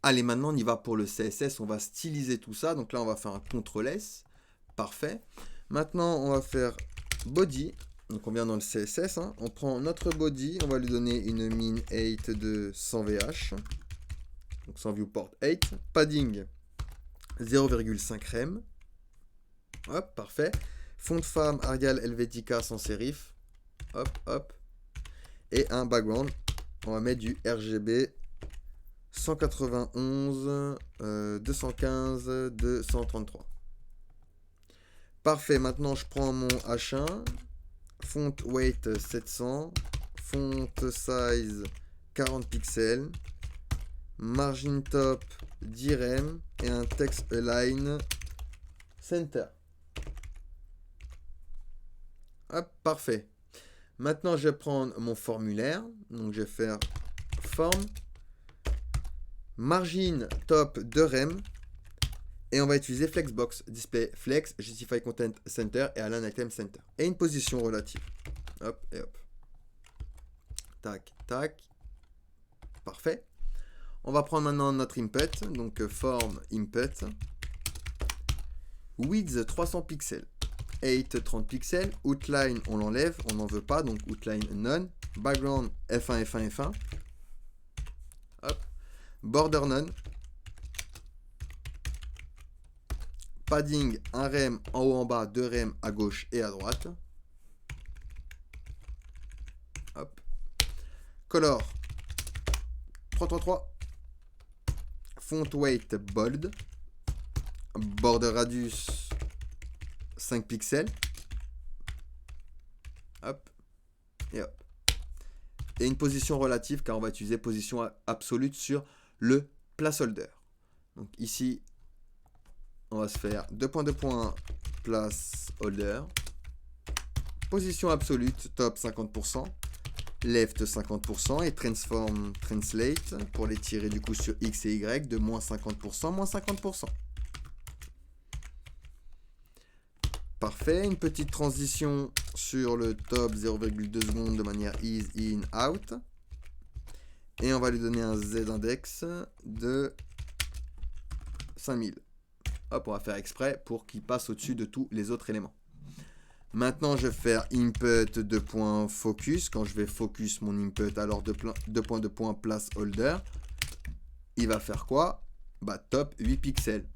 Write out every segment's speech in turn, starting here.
Allez, maintenant on y va pour le CSS, on va styliser tout ça. Donc là on va faire un CTRL S, parfait. Maintenant on va faire body, donc on vient dans le CSS, hein. On prend notre body, on va lui donner une min 8 de 100 VH, donc sans viewport 8, padding 0,5 rem, hop, parfait. Fond de femme Arial Helvetica sans serif, hop, hop, et un background, on va mettre du RGB 191, 215, 233. Parfait, maintenant je prends mon H1, font weight 700, font size 40 pixels, margin top 10 rem et un text align center. Hop, parfait. Maintenant je vais prendre mon formulaire, donc je vais faire form, margin top 2 rem, et on va utiliser Flexbox, Display Flex, Justify Content Center et Align Item Center. Et une position relative. Hop et hop. Tac, tac. Parfait. On va prendre maintenant notre input. Donc form input. Width 300 pixels. 8 30 pixels. Outline on l'enlève, on n'en veut pas. Donc outline none. Background F1, F1, F1. Hop. Border none. Padding, 1 rem en haut en bas, 2 rem à gauche et à droite. Hop. Color 333. Font weight bold. Border radius 5 pixels. Hop. Et hop. Et une position relative car on va utiliser position absolue sur le placeholder. Donc ici, on va se faire 2 points placeholder, position absolute top 50%, left 50% et transform translate pour les tirer du coup sur X et Y de moins 50%, moins 50%. Parfait, une petite transition sur le top 0,2 secondes de manière ease in out. Et on va lui donner un Z index de 5000. Hop, on va faire exprès pour qu'il passe au-dessus de tous les autres éléments. Maintenant, je vais faire input de point focus. Quand je vais focus mon input, alors de point placeholder, il va faire quoi? Bah, top 8 pixels.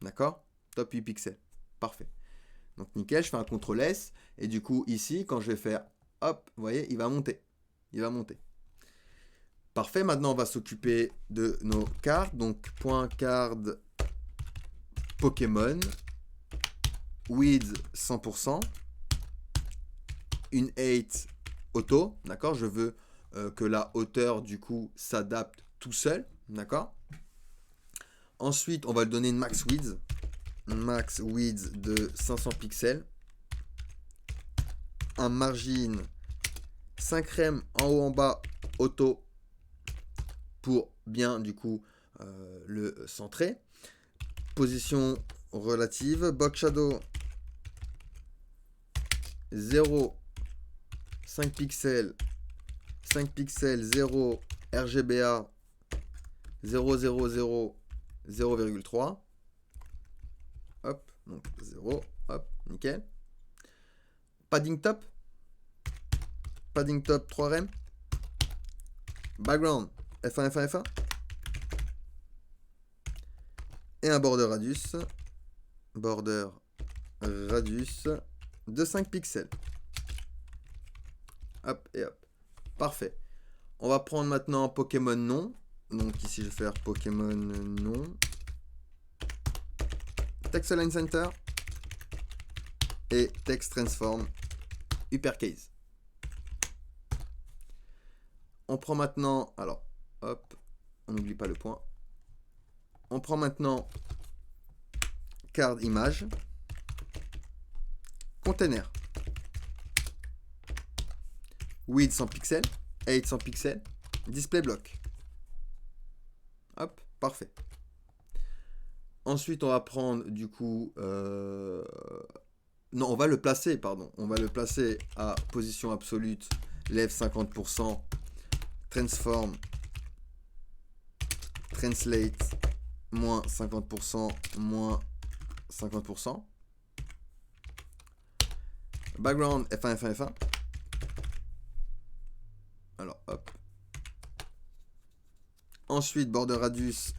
D'accord? Top 8 pixels. Parfait. Donc, nickel, je fais un CTRL S. Et du coup, ici, quand je vais faire, hop, vous voyez, il va monter. Il va monter. Parfait. Maintenant, on va s'occuper de nos cartes. Donc, point card Pokémon, width 100%, une 8 auto, d'accord, je veux que la hauteur du coup s'adapte tout seul, d'accord. Ensuite, on va lui donner une max width de 500 pixels, un margin 5 rem en haut en bas auto pour bien du coup le centrer. Position relative, box shadow 0, 5 pixels, 0, RGBA 0, 0, 0, 0,3. Hop, donc 0, hop, nickel. Padding top 3 rem. Background F1, F1, F1. Et un border radius de 5 pixels. Hop et hop. Parfait. On va prendre maintenant un Pokémon nom. Donc ici, je vais faire Pokémon nom. Text Align Center. Et Text Transform Uppercase. On prend maintenant... Alors, hop. On n'oublie pas le point. On prend maintenant card image, container, width 100 pixels, 800 pixels, display block. Hop, parfait. Ensuite, on va prendre du coup... Non, on va le placer, pardon. On va le placer à position absolue, left 50%, transform translate, moins 50%, moins 50%. Background, F1, F1, F1. Alors, hop. Ensuite, border radius,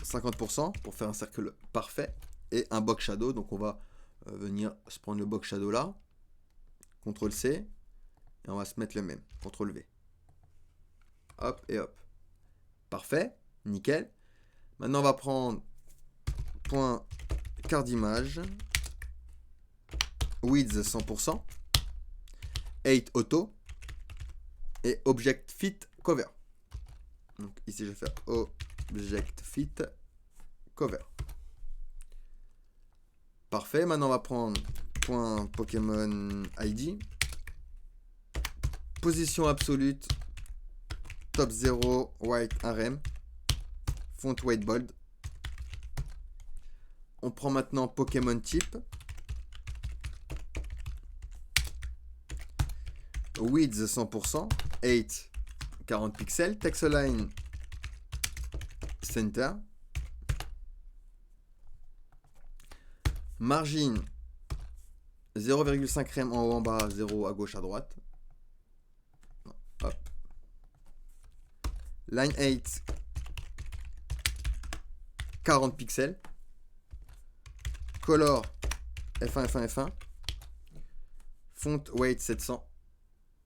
50% pour faire un cercle parfait. Et un box shadow, donc on va venir se prendre le box shadow là. CTRL C. Et on va se mettre le même. CTRL V. Hop et hop. Parfait. Nickel. Maintenant, on va prendre point carte d'image. Width 100%. 8 auto. Et object fit cover. Donc ici, je vais faire object fit cover. Parfait. Maintenant, on va prendre point Pokémon ID. Position absolue. Top 0, white RM. Font weight bold. On prend maintenant Pokémon type. Width 100%. 8, 40 pixels. Text align center. Margin 0,5 rem en haut en bas, 0 à gauche à droite. Hop. Line 8, 40 pixels. Color F1, F1, F1. Font weight 700.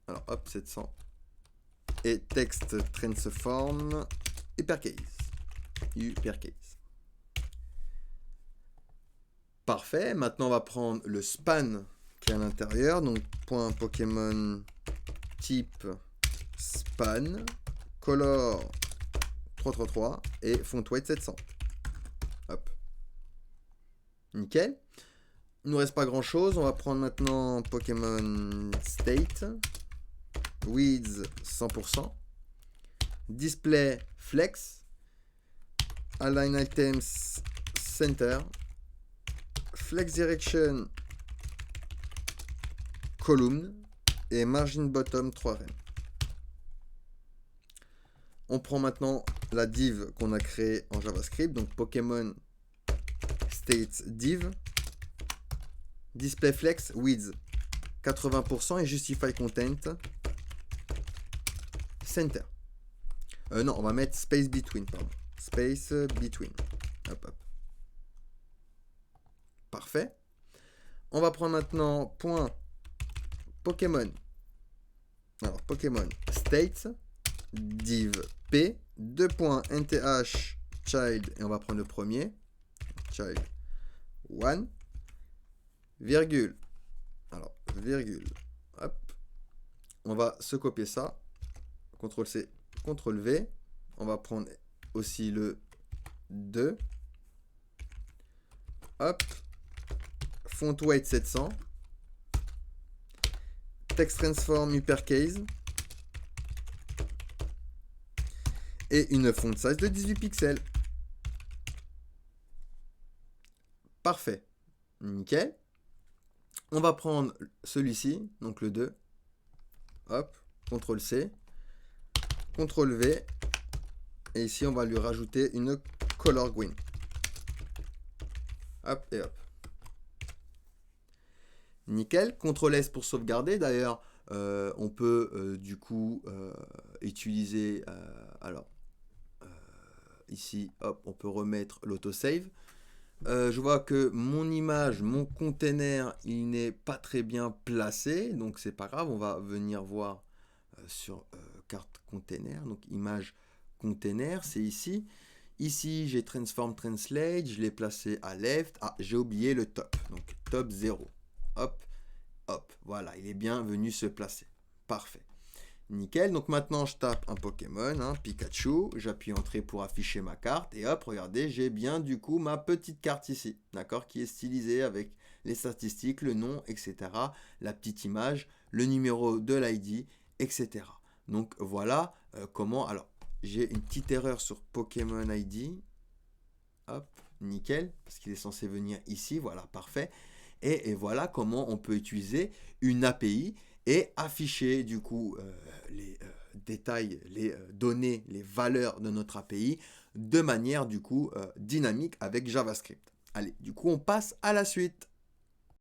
Alors hop, 700. Et texte transform uppercase. Uppercase. Parfait. Maintenant, on va prendre le span qui est à l'intérieur. Donc, point Pokémon type span. Color 333 et font weight 700. Hop. Nickel. Il ne nous reste pas grand chose. On va prendre maintenant Pokémon state. Width 100%. Display flex. Align items center. Flex direction column. Et margin bottom 3 rem. On prend maintenant la div qu'on a créée en JavaScript. Donc Pokémon state div. Display flex width 80% et justify content center. Non, on va mettre space between, pardon. Space between. Hop, hop. Parfait. On va prendre maintenant point Pokémon. Alors, Pokémon state div p 2.nth child et on va prendre le premier child 1 virgule. Alors, virgule. Hop. On va se copier ça. CTRL C, CTRL V. On va prendre aussi le 2. Hop. Font weight 700. Text transform uppercase. Et une font size de 18 pixels. Parfait. Nickel. On va prendre celui-ci, donc le 2. Hop. CTRL C. CTRL V. Et ici, on va lui rajouter une color green. Hop et hop. Nickel. CTRL S pour sauvegarder. D'ailleurs, on peut du coup utiliser... ici, hop, on peut remettre l'autosave. Je vois que mon image, mon container, il n'est pas très bien placé. Donc, c'est pas grave. On va venir voir sur carte container. Donc, image container, c'est ici. Ici, j'ai transform translate. Je l'ai placé à left. Ah, j'ai oublié le top. Donc, top 0. Hop, hop. Voilà, il est bien venu se placer. Parfait. Nickel. Donc, maintenant, je tape un Pokémon, hein, Pikachu. J'appuie Entrée pour afficher ma carte. Et hop, regardez, j'ai bien du coup ma petite carte ici. D'accord, qui est stylisée avec les statistiques, le nom, etc. La petite image, le numéro de l'ID, etc. Donc, voilà comment... Alors, j'ai une petite erreur sur Pokémon ID. Hop, nickel. Parce qu'il est censé venir ici. Voilà, parfait. Et voilà comment on peut utiliser une API et afficher du coup détaille les données, les valeurs de notre API de manière du coup dynamique avec JavaScript. Allez, du coup on passe à la suite.